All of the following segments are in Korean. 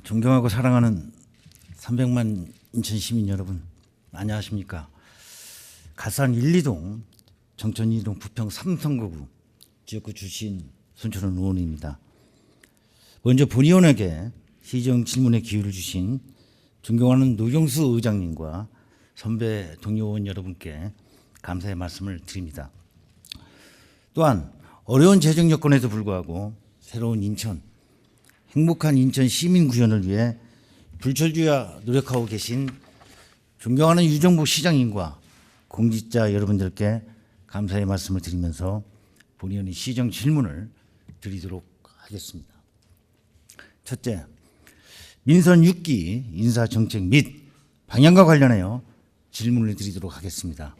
존경하고 사랑하는 300만 인천 시민 여러분, 안녕하십니까? 가산 1, 2동, 정천 2동 부평 3선거구 지역구 출신 손철원 의원입니다. 먼저 본의원에게 시정 질문에 기회를 주신 존경하는 노경수 의장님과 선배 동료 의원 여러분께 감사의 말씀을 드립니다. 또한 어려운 재정 여건에도 불구하고 새로운 인천, 행복한 인천 시민 구현을 위해 불철주야 노력하고 계신 존경하는 유정복 시장님과 공직자 여러분들께 감사의 말씀을 드리면서 본의원의 시정 질문을 드리도록 하겠습니다. 첫째, 민선 6기 인사정책 및 방향과 관련하여 질문을 드리도록 하겠습니다.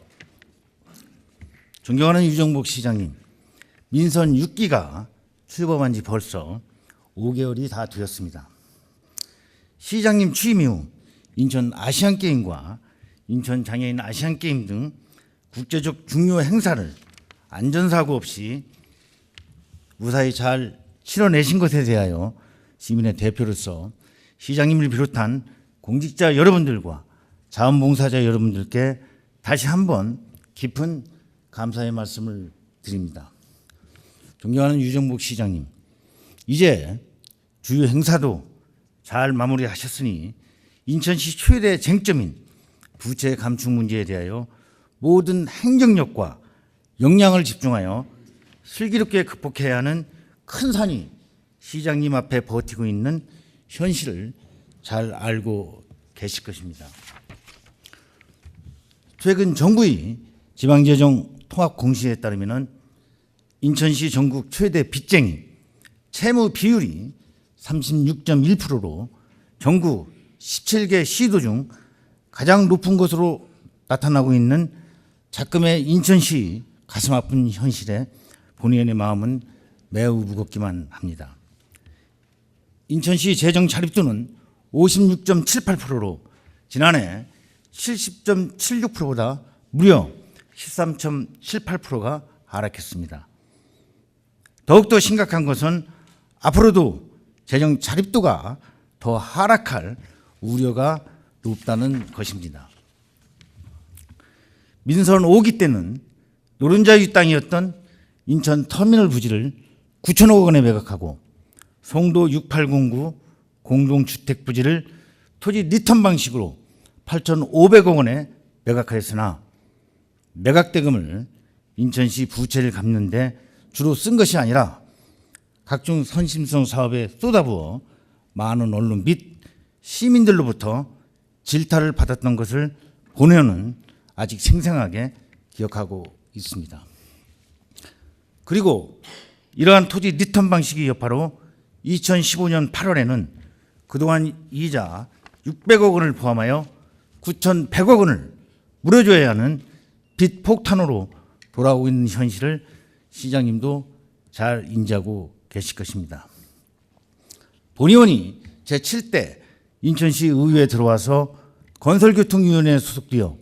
존경하는 유정복 시장님, 민선 6기가 출범한 지 벌써 5개월이 다 되었습니다. 시장님 취임 이후 인천 아시안게임과 인천 장애인 아시안게임 등 국제적 중요 행사를 안전사고 없이 무사히 잘 치러내신 것에 대하여 시민의 대표로서 시장님을 비롯한 공직자 여러분들과 자원봉사자 여러분들께 다시 한번 깊은 감사의 말씀을 드립니다. 존경하는 유정복 시장님, 이제 주요 행사도 잘 마무리하셨으니 인천시 최대 쟁점인 부채 감축 문제에 대하여 모든 행정력과 역량을 집중하여 슬기롭게 극복해야 하는 큰 산이 시장님 앞에 버티고 있는 현실을 잘 알고 계실 것입니다. 최근 정부의 지방재정 통합 공시에 따르면 인천시 전국 최대 빚쟁이 채무 비율이 36.1%로 전국 17개 시도 중 가장 높은 것으로 나타나고 있는 작금의 인천시 가슴 아픈 현실에 본의원의 마음은 매우 무겁기만 합니다. 인천시 재정 자립도는 56.78%로 지난해 70.76%보다 무려 13.78%가 하락했습니다. 더욱더 심각한 것은 앞으로도 재정 자립도가 더 하락할 우려가 높다는 것입니다. 민선 5기 때는 노른자유 땅이었던 인천 터미널 부지를 9천억 원에 매각하고 송도 6809 공동주택 부지를 토지 리턴 방식으로 8,500억 원에 매각하였으나 매각 대금을 인천시 부채를 갚는 데 주로 쓴 것이 아니라 각종 선심성 사업에 쏟아부어 많은 언론 및 시민들로부터 질타를 받았던 것을 본의원은 아직 생생하게 기억하고 있습니다. 그리고 이러한 토지 리턴 방식의 여파로 2015년 8월에는 그동안 이자 600억 원을 포함하여 9,100억 원을 물어줘야 하는 빚 폭탄으로 돌아오고 있는 현실을 시장님도 잘 인지하고 계실 것입니다. 본의원이 제7대 인천시 의회에 들어와서 건설교통위원회에 소속되어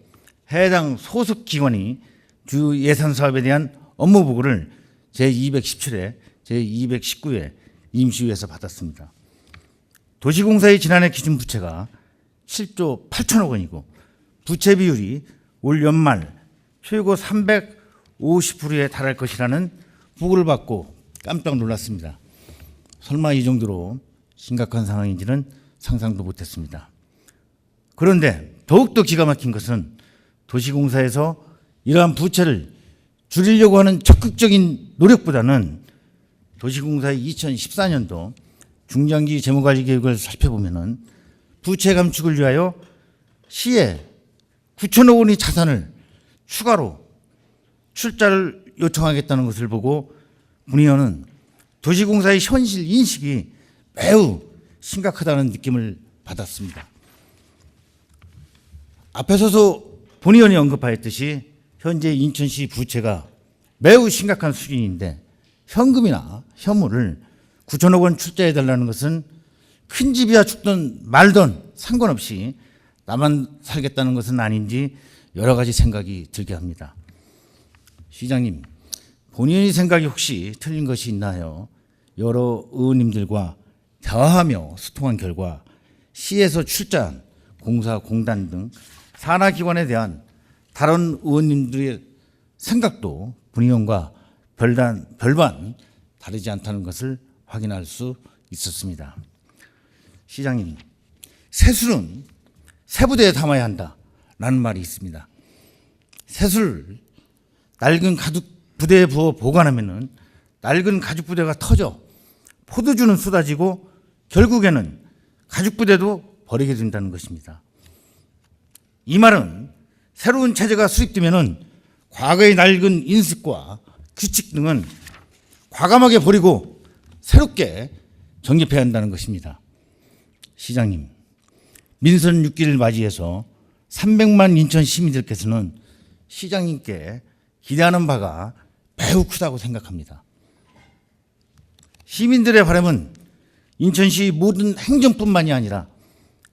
해당 소속 기관이 주요 예산 사업에 대한 업무 보고를 제217회, 제219회 임시위에서 받았습니다. 도시공사의 지난해 기준 부채가 7조 8천억 원이고 부채 비율이 올 연말 최고 350%에 달할 것이라는 보고를 받고 깜짝 놀랐습니다. 설마 이 정도로 심각한 상황인지는 상상도 못했습니다. 그런데 더욱더 기가 막힌 것은 도시공사에서 이러한 부채를 줄이려고 하는 적극적인 노력보다는 도시공사의 2014년도 중장기 재무관리 계획을 살펴보면 부채 감축을 위하여 시에 9천억 원의 자산을 추가로 출자를 요청하겠다는 것을 보고 본의원은 도시공사의 현실 인식이 매우 심각하다는 느낌을 받았습니다. 앞에서도 본의원이 언급하였듯이 현재 인천시 부채가 매우 심각한 수준인데 현금이나 현물을 9천억 원 출자해달라는 것은 큰 집이야 죽든 말든 상관없이 나만 살겠다는 것은 아닌지 여러 가지 생각이 들게 합니다. 시장님, 본인의 생각이 혹시 틀린 것이 있나요? 여러 의원님들과 대화하며 소통한 결과 시에서 출자한 공사, 공단 등 산하기관에 대한 다른 의원님들의 생각도 본의원과 별반 다르지 않다는 것을 확인할 수 있었습니다. 시장님, 세수는 세부대에 담아야 한다라는 말이 있습니다. 세수를 낡은 가죽 부대에 부어 보관하면은 낡은 가죽 부대가 터져 포도주는 쏟아지고 결국에는 가죽 부대도 버리게 된다는 것입니다. 이 말은 새로운 체제가 수립되면은 과거의 낡은 인식과 규칙 등은 과감하게 버리고 새롭게 정립해야 한다는 것입니다. 시장님, 민선 6기를 맞이해서 300만 인천 시민들께서는 시장님께 기대하는 바가 매우 크다고 생각합니다. 시민들의 바람은 인천시 모든 행정뿐만이 아니라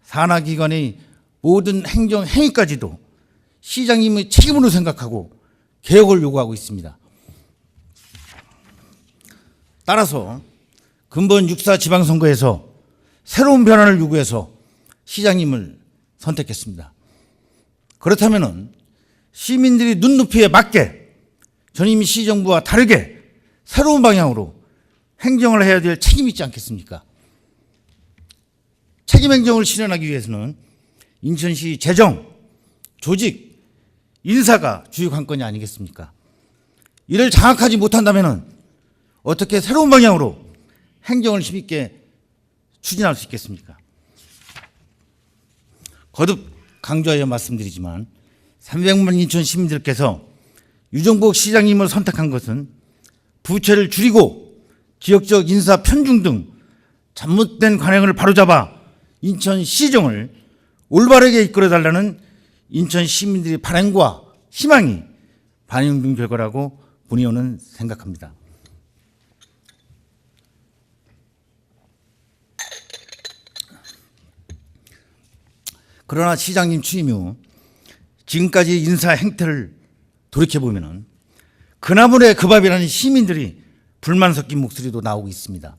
산하기관의 모든 행정 행위까지도 시장님의 책임으로 생각하고 개혁을 요구하고 있습니다. 따라서 근본 6.4 지방선거에서 새로운 변화를 요구해서 시장님을 선택했습니다. 그렇다면 시민들이 눈높이에 맞게 전임 시정부와 다르게 새로운 방향으로 행정을 해야 될 책임이 있지 않겠습니까? 책임 행정을 실현하기 위해서는 인천시 재정, 조직, 인사가 주요 관건이 아니겠습니까? 이를 장악하지 못한다면 어떻게 새로운 방향으로 행정을 힘있게 추진할 수 있겠습니까? 거듭 강조하여 말씀드리지만 300만 인천 시민들께서 유정복 시장님을 선택한 것은 부채를 줄이고 지역적 인사 편중 등 잘못된 관행을 바로잡아 인천 시정을 올바르게 이끌어달라는 인천 시민들의 바람과 희망이 반영된 결과라고 본의원은 생각합니다. 그러나 시장님 취임 후 지금까지 인사 행태를 돌이켜보면 그나물의 그 밥이라는 시민들이 불만 섞인 목소리도 나오고 있습니다.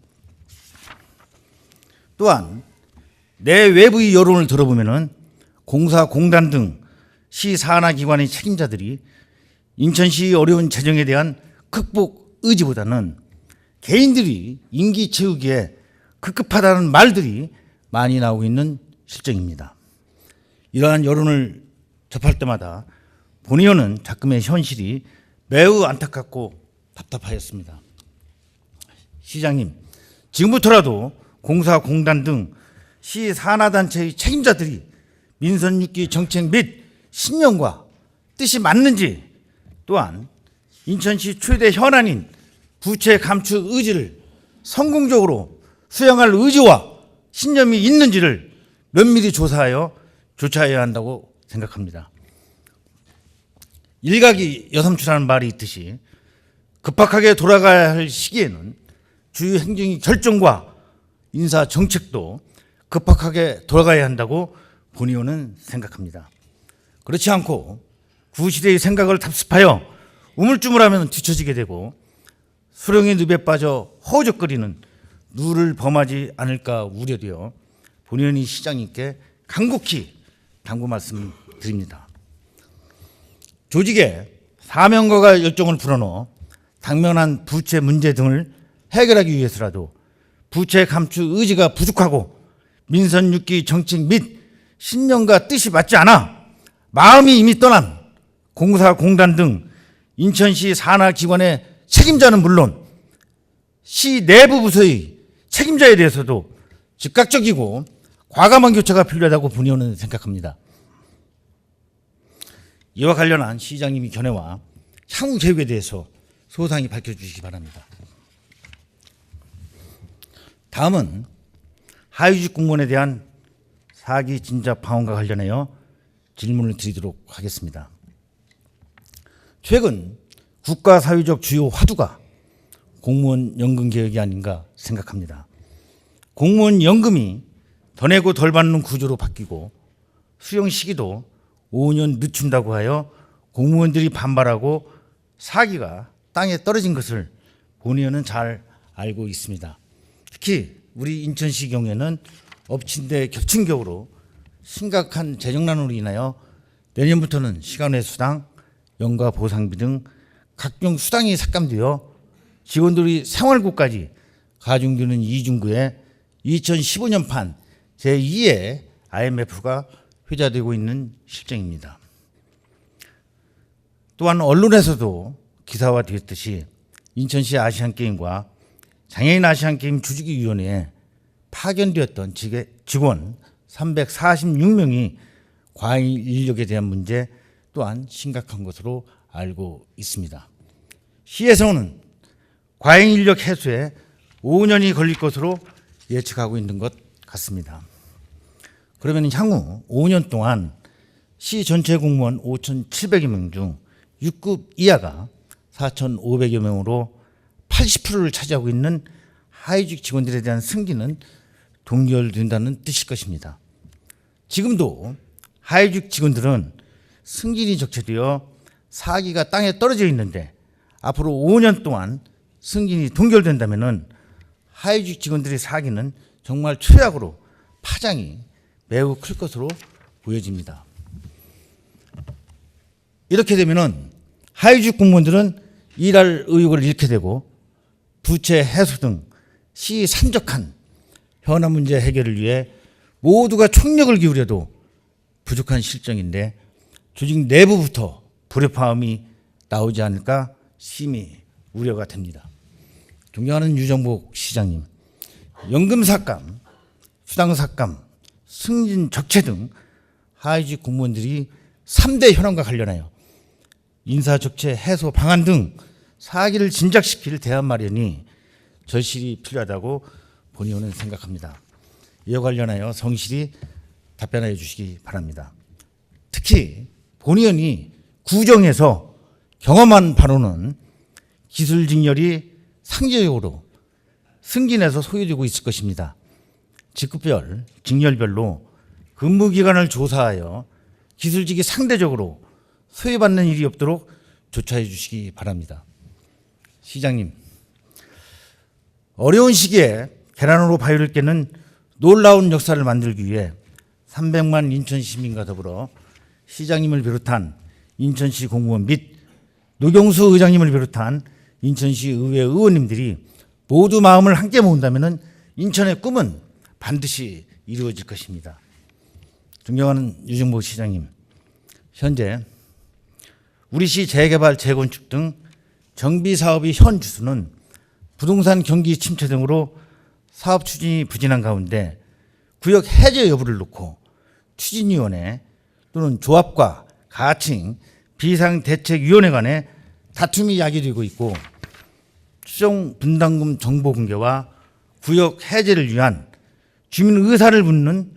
또한 내 외부의 여론을 들어보면 공사, 공단 등 시 산하기관의 책임자들이 인천시의 어려운 재정에 대한 극복 의지보다는 개인들이 임기 채우기에 급급하다는 말들이 많이 나오고 있는 실정입니다. 이러한 여론을 접할 때마다 본의원은 작금의 현실이 매우 안타깝고 답답하였습니다. 시장님, 지금부터라도 공사, 공단 등 시 산하단체의 책임자들이 민선 6기 정책 및 신념과 뜻이 맞는지, 또한 인천시 최대 현안인 부채 감축 의지를 성공적으로 수행할 의지와 신념이 있는지를 면밀히 조사하여 조처해야 한다고 생각합니다. 일각이 여삼추라는 말이 있듯이 급박하게 돌아가야 할 시기에는 주요 행정의 결정과 인사 정책도 급박하게 돌아가야 한다고 본의원은 생각합니다. 그렇지 않고 구시대의 생각을 답습하여 우물쭈물하면 뒤처지게 되고 수령의 늪에 빠져 허우적거리는 누를 범하지 않을까 우려되어 본의원이 시장님께 간곡히 당부 말씀드립니다. 조직에 사명감과 열정을 불어넣어 당면한 부채 문제 등을 해결하기 위해서라도 부채 감축 의지가 부족하고 민선 6기 정책 및 신념과 뜻이 맞지 않아 마음이 이미 떠난 공사, 공단 등 인천시 산하기관의 책임자는 물론 시 내부 부서의 책임자에 대해서도 즉각적이고 과감한 교체가 필요하다고 본의원은 생각합니다. 이와 관련한 시장님의 견해와 향후 계획에 대해서 소상히 밝혀주시기 바랍니다. 다음은 하위직 공무원에 대한 사기 진작 방언과 관련하여 질문을 드리도록 하겠습니다. 최근 국가 사회적 주요 화두가 공무원 연금 개혁이 아닌가 생각합니다. 공무원 연금이 더 내고 덜 받는 구조로 바뀌고 수령 시기도 5년 늦춘다고 하여 공무원들이 반발하고 사기가 땅에 떨어진 것을 본 의원은 잘 알고 있습니다. 특히 우리 인천시 경우에는 엎친 데 겹친 격으로 심각한 재정난으로 인하여 내년부터는 시간외 수당, 연가 보상비 등 각종 수당이 삭감되어 직원들이 생활고까지 가중되는 이중구에 2015년판 제2의 IMF가 회자되고 있는 실정입니다. 또한 언론에서도 기사화되었듯이 인천시 아시안게임과 장애인 아시안게임 주주기위원회에 파견되었던 직원 346명이 과잉 인력에 대한 문제 또한 심각한 것으로 알고 있습니다. 시에서는 과잉 인력 해소에 5년이 걸릴 것으로 예측하고 있는 것 같습니다. 그러면 향후 5년 동안 시 전체 공무원 5,700여 명 중 6급 이하가 4,500여 명으로 80%를 차지하고 있는 하위직 직원들에 대한 승진은 동결된다는 뜻일 것입니다. 지금도 하위직 직원들은 승진이 적체되어 사기가 땅에 떨어져 있는데 앞으로 5년 동안 승진이 동결된다면 하위직 직원들의 사기는 정말 최악으로 파장이 매우 클 것으로 보여집니다. 이렇게 되면 하위직 공무원들은 일할 의욕을 잃게 되고 부채 해소 등 시 산적한 현안 문제 해결을 위해 모두가 총력을 기울여도 부족한 실정인데 조직 내부부터 불협화음이 나오지 않을까 심히 우려가 됩니다. 존경하는 유정복 시장님, 연금 삭감, 수당 삭감, 승진 적체 등 하위직 공무원들이 3대 현안과 관련하여 인사 적체 해소 방안 등 사기를 진작시킬 대안 마련이 절실히 필요하다고 본 의원은 생각합니다. 이와 관련하여 성실히 답변하여 주시기 바랍니다. 특히 본 의원이 구정에서 경험한 바로는 기술 직렬이 상대적으로 승진해서 소요되고 있을 것입니다. 직급별, 직렬별로 근무기간을 조사하여 기술직이 상대적으로 소외받는 일이 없도록 조처해 주시기 바랍니다. 시장님, 어려운 시기에 계란으로 바위를 깨는 놀라운 역사를 만들기 위해 300만 인천 시민과 더불어 시장님을 비롯한 인천시 공무원 및 노경수 의장님을 비롯한 인천시 의회 의원님들이 모두 마음을 함께 모은다면 인천의 꿈은 반드시 이루어질 것입니다. 존경하는 유정복 시장님, 현재 우리 시 재개발, 재건축 등 정비 사업의 현 주수는 부동산 경기 침체 등으로 사업 추진이 부진한 가운데 구역 해제 여부를 놓고 추진위원회 또는 조합과 가칭 비상대책위원회 간에 다툼이 야기되고 있고 추정 분담금 정보 공개와 구역 해제를 위한 주민 의사를 묻는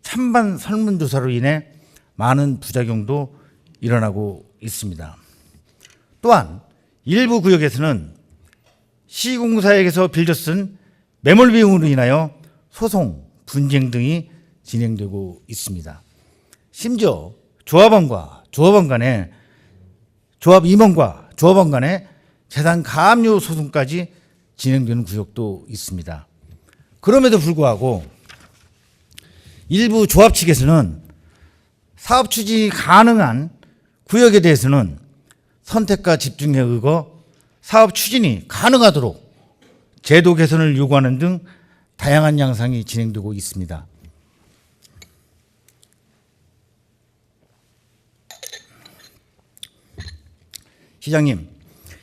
찬반 설문조사로 인해 많은 부작용도 일어나고 있습니다. 또한 일부 구역에서는 시공사에게서 빌려 쓴 매몰 비용으로 인하여 소송, 분쟁 등이 진행되고 있습니다. 심지어 조합원과 조합원 간에, 조합 임원과 조합원 간에 재산 가압류 소송까지 진행되는 구역도 있습니다. 그럼에도 불구하고 일부 조합 측에서는 사업 추진이 가능한 구역에 대해서는 선택과 집중에 의거 사업 추진이 가능하도록 제도 개선을 요구하는 등 다양한 양상이 진행되고 있습니다. 시장님,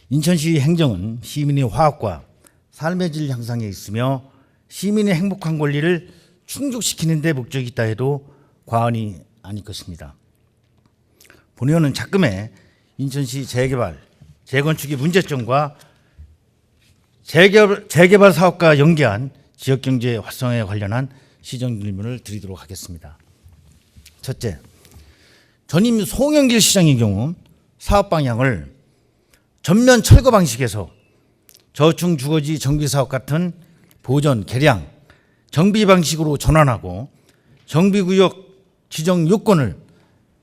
인천시 행정은 시민의 화합과 삶의 질 향상에 있으며 시민의 행복한 권리를 충족시키는 데 목적이 있다 해도 과언이 아닐 것입니다. 본 의원은 작금의 인천시 재개발, 재건축의 문제점과 재개발 사업과 연계한 지역경제 활성화에 관련한 시정 질문을 드리도록 하겠습니다. 첫째, 전임 송영길 시장의 경우 사업 방향을 전면 철거 방식에서 저층 주거지 정비사업 같은 보전, 개량, 정비 방식으로 전환하고 정비구역 지정 요건을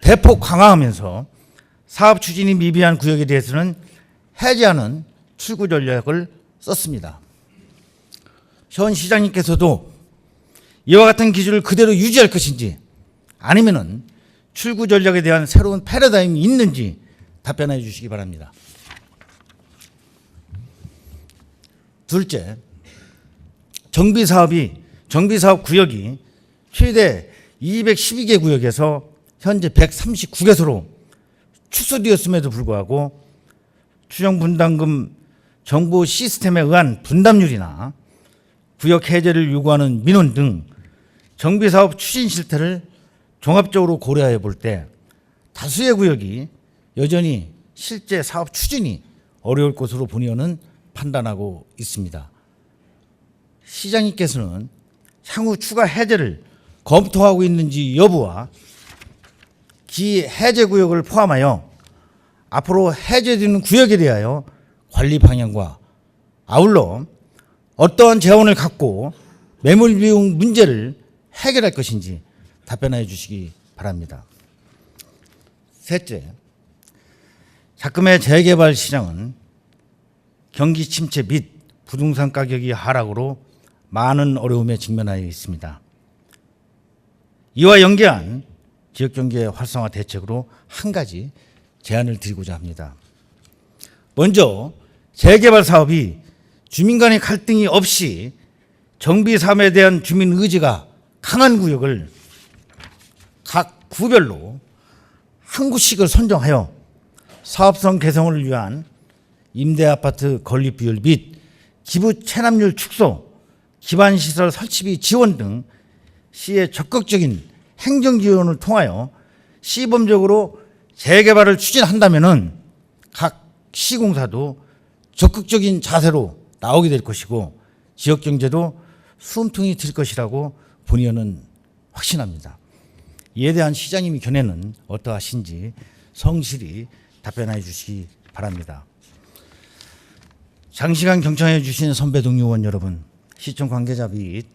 대폭 강화하면서 사업 추진이 미비한 구역에 대해서는 해제하는 출구 전략을 썼습니다. 현 시장님께서도 이와 같은 기준을 그대로 유지할 것인지 아니면은 출구 전략에 대한 새로운 패러다임이 있는지 답변해 주시기 바랍니다. 둘째, 정비사업 구역이 최대 212개 구역에서 현재 139개소로 축소되었음에도 불구하고 추정분담금 정보 시스템에 의한 분담률이나 구역 해제를 요구하는 민원 등 정비사업 추진 실태를 종합적으로 고려해 볼 때 다수의 구역이 여전히 실제 사업 추진이 어려울 것으로 본의원은 판단하고 있습니다. 시장님께서는 향후 추가 해제를 검토하고 있는지 여부와 기 해제 구역을 포함하여 앞으로 해제되는 구역에 대하여 관리 방향과 아울러 어떠한 재원을 갖고 매물 비용 문제를 해결할 것인지 답변해 주시기 바랍니다. 셋째, 자금의 재개발 시장은 경기 침체 및 부동산 가격이 하락으로 많은 어려움에 직면하여 있습니다. 이와 연계한 지역경제 활성화 대책으로 한 가지 제안을 드리고자 합니다. 먼저 재개발 사업이 주민 간의 갈등이 없이 정비 사업에 대한 주민 의지가 강한 구역을 각 구별로 한 구씩을 선정하여 사업성 개성을 위한 임대아파트 건립 비율 및 기부 체납률 축소, 기반시설 설치비 지원 등 시의 적극적인 행정 지원을 통하여 시범적으로 재개발을 추진한다면은 각 시공사도 적극적인 자세로 나오게 될 것이고 지역 경제도 숨통이 튈 것이라고 본의원은 확신합니다. 이에 대한 시장님의 견해는 어떠하신지 성실히 답변해 주시기 바랍니다. 장시간 경청해 주신 선배 동료 의원 여러분, 시청 관계자 및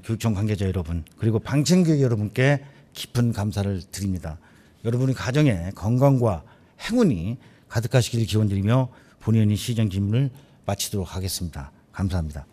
교육청 관계자 여러분, 그리고 방청객 여러분께 깊은 감사를 드립니다. 여러분의 가정에 건강과 행운이 가득하시기를 기원드리며 본의원이 시정 질문을 마치도록 하겠습니다. 감사합니다.